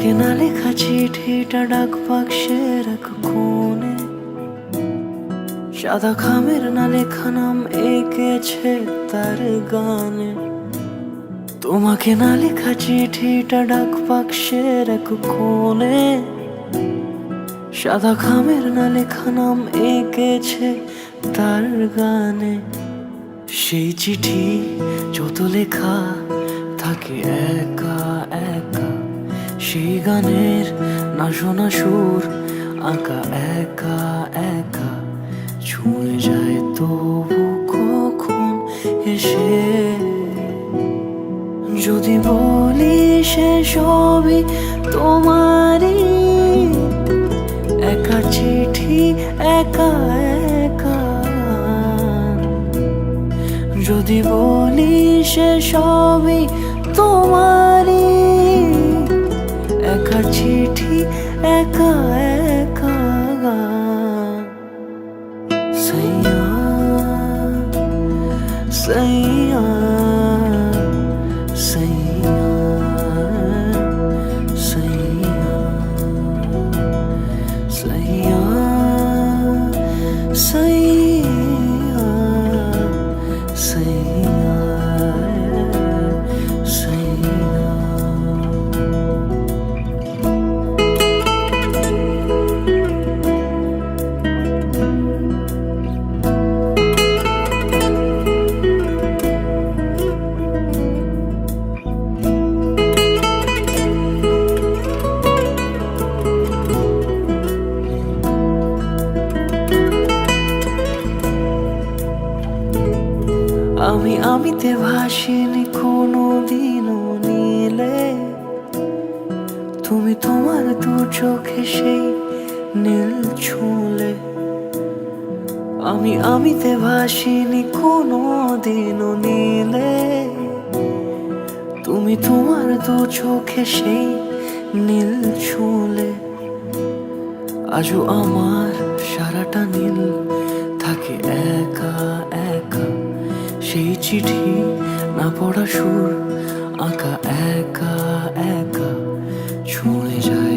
তোমাকে না লেখা চিঠিটা ডাক বাক্সের এক কোণে, সাদা খামের না লেখা নাম এঁকেছে তার গানে। তোমাকে না লেখা চিঠিটা ডাক বাক্সের এক কোণে, সাদা খামের না লেখা নাম এঁকেছে তার গানে। সেই চিঠি যত লেখা থাকে একা একা, সেই গানের না শোনা সুর আঁকা একা একা, ছুঁয়ে যায় তবু কখন এসে। যদি বলি সে সবই তোমারই, একা চিঠি একা একা। যদি বলি সে সবই তোমারই, একা চিঠি একা একা। সাইয়া সাইয়া সাইয়া সাইয়া সাইয়া সাইয়া সাইয়া সাইয়া। আমিতে ভাসিনি কোনো দিনও নীলে, তুমি তোমার দু চোখে সেই নীল ছুঁলে। আমিতে ভাসিনি কোনো দিনও নীলে, তুমি তোমার দু চোখে সেই নীল ছুঁলে। আজও আমার সারাটা নীল থাকে একা একা, সেই চিঠি না পড়া সুর আঁকা একা একা, ছুঁয়ে যায়